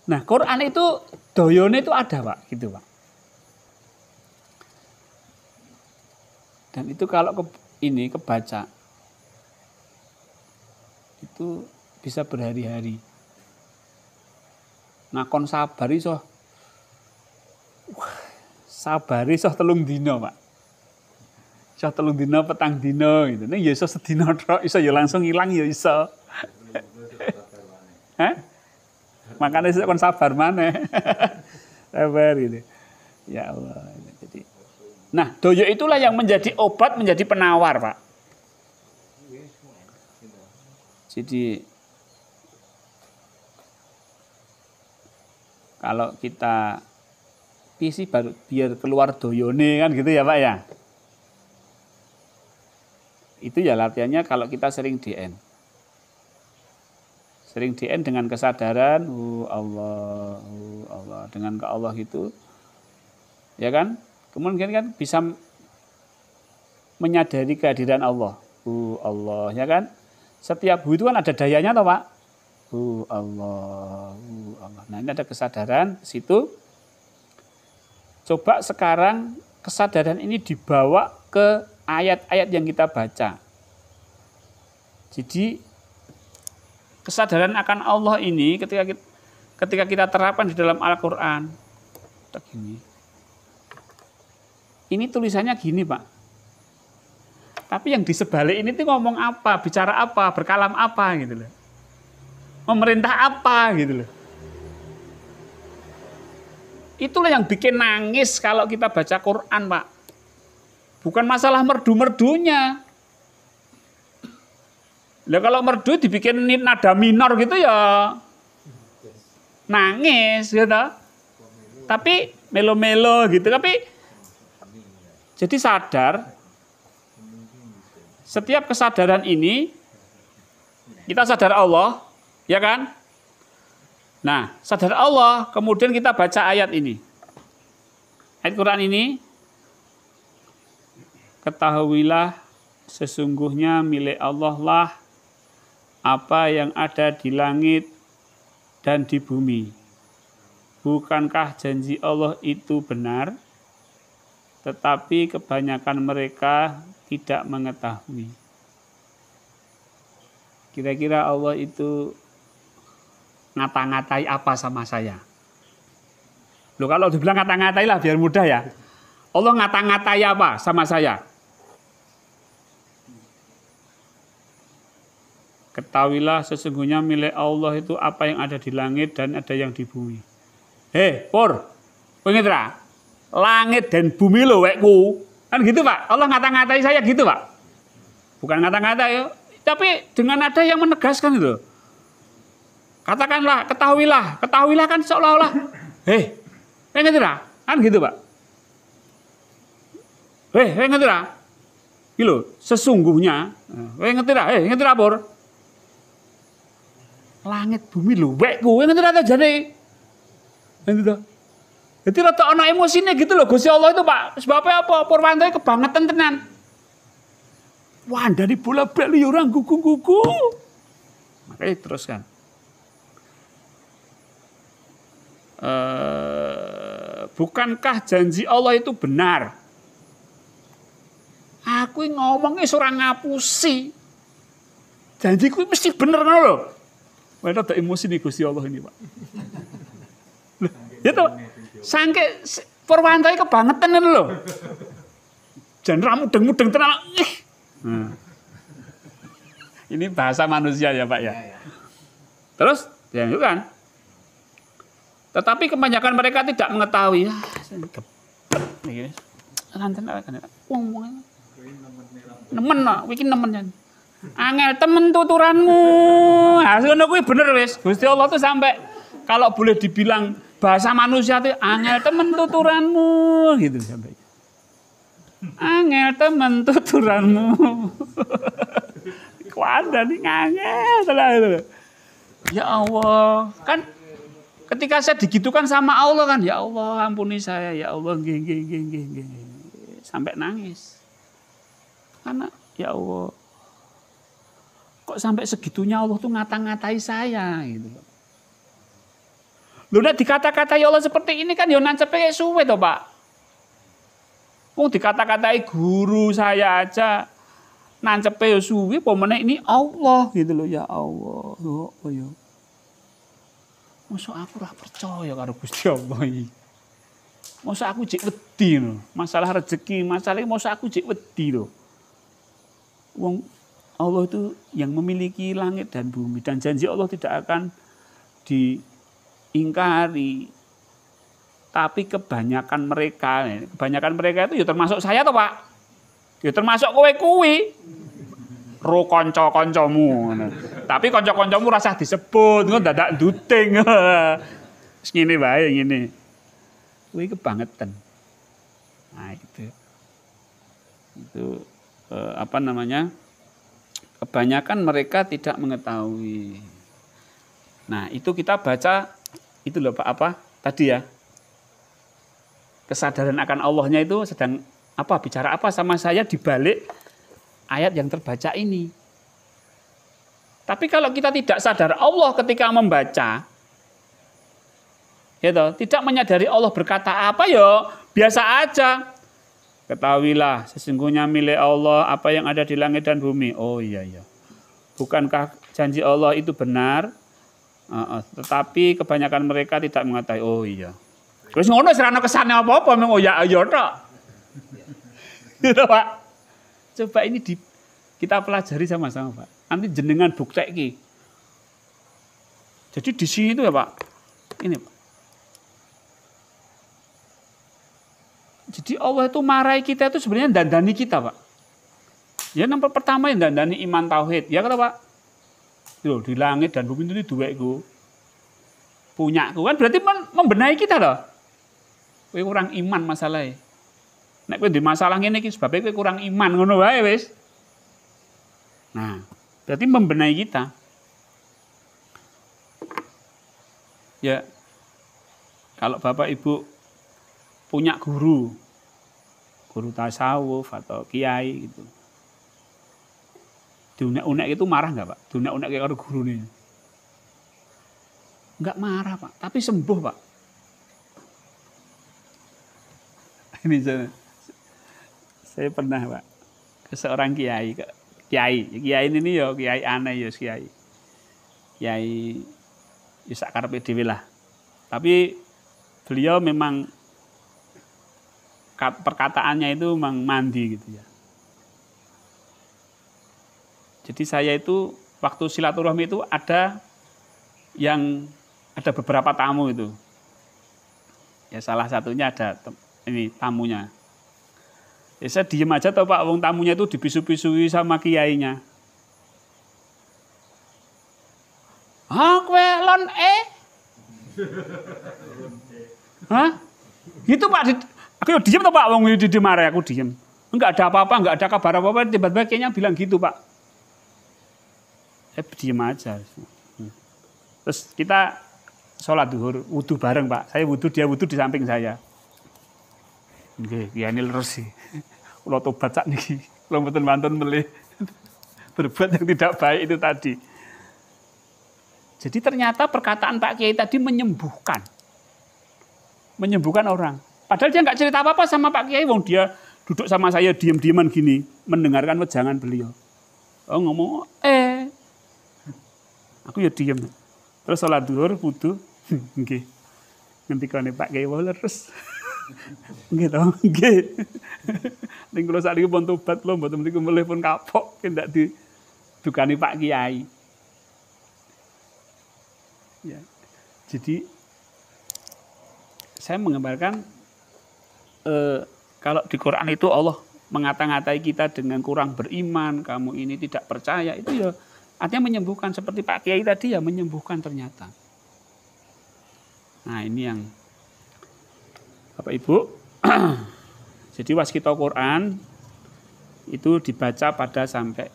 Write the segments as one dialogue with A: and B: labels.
A: Nah, Quran itu doyone itu ada, Pak, gitu, Pak. Dan itu kalau kebaca itu bisa berhari-hari. Nah, kon sabar iso. Sabar iso 3 dina, Pak. Iso 3 dina, petang dina gitu. Nek ya iso sedina tok, iso ya langsung ilang ya iso. Hah? Makanya saya kon sabar maneh. Sabar gitu. Ya Allah. Jadi, nah, doyo itulah yang menjadi obat, menjadi penawar, Pak. Jadi kalau kita isi baru biar keluar doyone kan gitu ya, Pak ya. Itu ya latihannya kalau kita sering DN. Sering DN dengan kesadaran, Allah, Allah, dengan ke Allah gitu. Ya kan? Kemudian kan bisa menyadari kehadiran Allah. Allah, ya kan? Setiap itu kan ada dayanya toh, Pak. Allah, Allah. Nah, ini ada kesadaran di situ. Coba sekarang kesadaran ini dibawa ke ayat-ayat yang kita baca. Jadi kesadaran akan Allah ini ketika kita terapkan di dalam Al-Quran, ini tulisannya gini, Pak. Tapi yang di sebalik ini tuh ngomong apa, bicara apa, berkalam apa gitu loh. Memerintah apa gitu loh. Itulah yang bikin nangis kalau kita baca Quran, Pak. Bukan masalah merdu-merdunya. Lah kalau merdu dibikin nada minor gitu ya nangis gitu. Tapi melo-melo gitu. Tapi jadi sadar, setiap kesadaran ini kita sadar Allah, ya kan? Nah, sadar Allah, kemudian kita baca ayat ini. Ayat Quran ini, ketahuilah sesungguhnya milik Allah lah apa yang ada di langit dan di bumi. Bukankah janji Allah itu benar? Tetapi kebanyakan mereka tidak mengetahui. Kira-kira Allah itu ngata-ngatai apa sama saya? Loh, kalau dibilang ngata-ngatai lah biar mudah ya. Allah ngata-ngatai apa sama saya? Ketahuilah sesungguhnya milik Allah itu apa yang ada di langit dan ada yang di bumi. Hei, Pur, ingat ra? Langit dan bumi lo wekku. Kan gitu, Pak. Allah ngata-ngatai saya gitu, Pak. Bukan ngata-ngatai, tapi dengan ada yang menegaskan itu. Katakanlah, ketahuilah kan seolah-olah, hei, ngerti ra? Kan gitu, Pak. Hei, ngerti ra? Gitu, sesungguhnya, ngerti ra, Pur? Langit bumi lho, wekku, ngerti ra ta jane? Ngerti ta? Jadi rada ana emosine gitu loh, Gusti Allah itu, Pak. Sebabnya apa? Purwanto kebangetan tenan. Wah, dari bola-bali orang gugu-gugu. Makanya teruskan. Bukankah janji Allah itu benar? Aku ngomongnya seorang ngapusi. Janjiku mesti bener loh. Wah, ada emosi nih Gusti Allah ini, Pak. Ya toh, sangke Purwanto kebangetan loh. Jangan mudeng-mudeng tenan. Ini bahasa manusia ya, Pak ya. Terus, ya itu kan. Tetapi kebanyakan mereka tidak mengetahui. Nemen nak, bikin nemen. Angel temen tuturanmu. Hasilnya kuwi bener wis. Gusti Allah tuh sampai kalau boleh dibilang bahasa manusia tuh angel temen tuturanmu gitu sampai. Angel temen tuturanmu. Kuada nih angel telah. Ya Allah, kan ketika saya digitukan sama Allah kan, ya Allah ampuni saya, ya Allah nggih. Sampai nangis. Karena ya Allah, kok sampai segitunya Allah tuh ngata-ngatai saya gitu. Lho nek dikata-katai Allah seperti ini kan ya nancepe suwe to, Pak. Wong dikata-katai guru saya aja nancepe ya suwe, apa meneh ini Allah gitu loh, ya Allah. Lho apa ya? Mosok aku ora percaya karo Gusti Allah iki. Mosok aku jek wedi lho. Masalah rezeki, masalah mosok aku jek wedi lho. Wong Allah itu yang memiliki langit dan bumi dan janji Allah tidak akan diingkari. Tapi kebanyakan mereka itu ya termasuk saya toh, Pak. Ya termasuk kowe kuwi. Ro kanca-kancamu. Tapi kanca-kancamu rasa disebut, ngono dadak duting. Wis ngene wae ngene. Kuwi kebangetan. Nah, itu. Itu apa namanya? Kebanyakan mereka tidak mengetahui. Nah, itu kita baca itu loh Pak apa? Tadi ya. Kesadaran akan Allahnya itu sedang apa bicara apa sama saya di balik ayat yang terbaca ini. Tapi kalau kita tidak sadar Allah ketika membaca, gitu, tidak menyadari Allah berkata apa ya, biasa aja. Ketahuilah sesungguhnya milik Allah apa yang ada di langit dan bumi. Oh iya ya. Bukankah janji Allah itu benar? Tetapi kebanyakan mereka tidak mengetahui. Oh iya. Terus ngono serana kesane apa-apa mung oh ya tok. Gitu, Pak. Coba ini kita pelajari sama-sama, Pak. Nanti jenengan bukteki. Jadi di sini itu ya, Pak. Ini, Pak. Jadi Allah itu marahi kita itu sebenarnya dandani kita, Pak. Ya nomor pertama yang dandani iman tauhid. Ya kata Pak. Loh, di langit dan bumi itu duweku. Punyaku kan berarti membenahi kita loh. Kowe kurang iman masalahnya. Nek kowe di masalah ngene iki sebabnya kowe kurang iman ngono wae wis. Nah, berarti membenahi kita. Ya. Kalau Bapak Ibu punya guru tasawuf atau kiai gitu. Diunek-unek itu marah nggak Pak? Diunek-unek kayak karo guru nih. Nggak marah Pak, tapi sembuh Pak. Ini saya pernah Pak ke seorang kiai ini ya kiai aneh ya kiai sak karepe dhewe lah. Tapi beliau memang perkataannya itu memang mandi gitu ya. Jadi saya itu waktu silaturahmi itu ada beberapa tamu itu. Ya salah satunya ada ini tamunya. Ya saya diem aja toh Pak, wong tamunya itu dipisu-pisui sama kiainya. Kowe lon Hah? Gitu Pak, aku diem toh Pak, wong dimarahi aku diem. Enggak ada apa-apa, enggak ada kabar apa-apa, tiba-tiba kayaknya bilang gitu Pak. Saya diem aja. Terus kita sholat duhur, wudu bareng Pak. Saya wudu, dia wudu di samping saya. Nggih, ya ini leres sih. Kula tobat sak niki. Kula mboten wonten melih berbuat yang tidak baik itu tadi. Jadi ternyata perkataan Pak Kiai tadi menyembuhkan. Menyembuhkan orang. Padahal dia nggak cerita apa-apa sama Pak Kiai, wong dia duduk sama saya diam-diaman gini, mendengarkan wejangan beliau. Oh ngomong, aku ya diam. Terus sholat duhur, wudu, nggih. Ngendikane Pak Kiai wae leres. Nggih to, nggih. Ning kula sakniki pun tobat lho, mboten mriku melih pun kapok ndak didukani Pak Kiai. Ya. Jadi saya menggambarkan kalau di Quran itu Allah mengata-ngatai kita dengan kurang beriman, kamu ini tidak percaya, itu ya artinya menyembuhkan seperti Pak Kiai tadi ya menyembuhkan ternyata. Nah ini yang Bapak Ibu, jadi waskita Quran itu dibaca pada sampai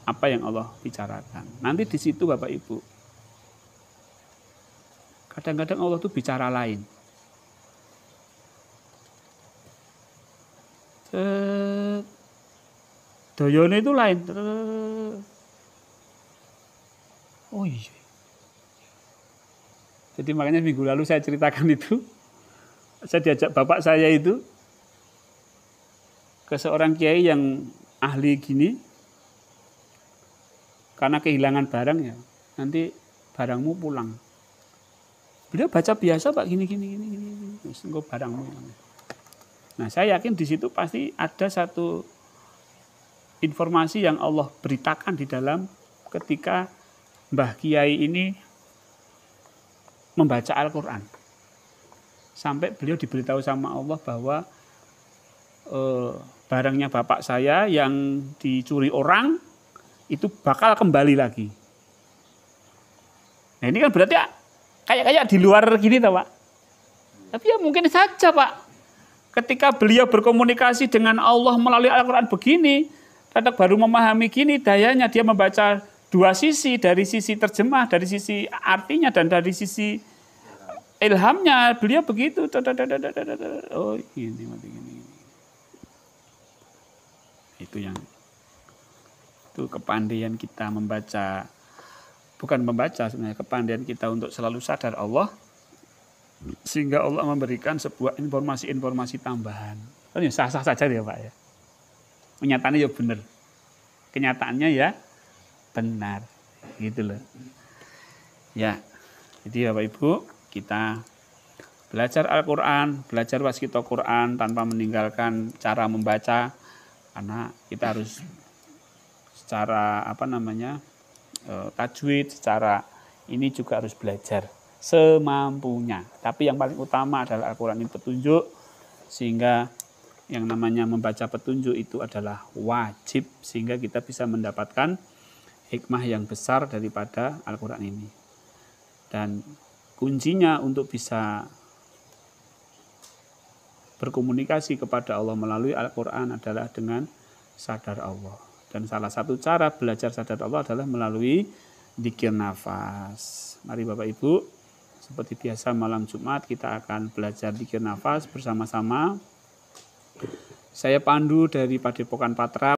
A: apa yang Allah bicarakan. Nanti di situ Bapak Ibu, kadang-kadang Allah tuh bicara lain. Doyone itu lain. Oh iya. Jadi makanya minggu lalu saya ceritakan itu, saya diajak bapak saya itu ke seorang kiai yang ahli gini, karena kehilangan barang ya, nanti barangmu pulang. Beliau baca biasa Pak, gini, engkau barangmu. Nah saya yakin di situ pasti ada satu informasi yang Allah beritakan di dalam ketika Mbah Kiai ini membaca Al-Quran. Sampai beliau diberitahu sama Allah bahwa barangnya bapak saya yang dicuri orang itu bakal kembali lagi. Nah ini kan berarti kayak di luar gini toh Pak. Tapi ya mungkin saja Pak, ketika beliau berkomunikasi dengan Allah melalui Al-Quran begini, Tatak baru memahami gini, dayanya dia membaca dua sisi, dari sisi terjemah, dari sisi artinya, dan dari sisi ilhamnya. Beliau begitu. Oh ini. Itu kepandaian kita membaca, bukan membaca sebenarnya, kepandaian kita untuk selalu sadar Allah, sehingga Allah memberikan sebuah informasi-informasi tambahan. Oh, ya, sah-sah saja ya Pak ya. Kenyataannya ya benar. Kenyataannya ya benar. Gitu loh. Ya. Jadi Bapak Ibu, kita belajar Al-Quran, belajar waskita Quran tanpa meninggalkan cara membaca, karena kita harus secara tajwid, secara ini juga harus belajar semampunya. Tapi yang paling utama adalah Al-Quran ini petunjuk, sehingga yang namanya membaca petunjuk itu adalah wajib, sehingga kita bisa mendapatkan hikmah yang besar daripada Al-Quran ini. Dan kuncinya untuk bisa berkomunikasi kepada Allah melalui Al-Quran adalah dengan sadar Allah. Dan salah satu cara belajar sadar Allah adalah melalui dzikir nafas. Mari Bapak Ibu, seperti biasa malam Jumat kita akan belajar dzikir nafas bersama-sama. Saya Pandu dari Padepokan Patra.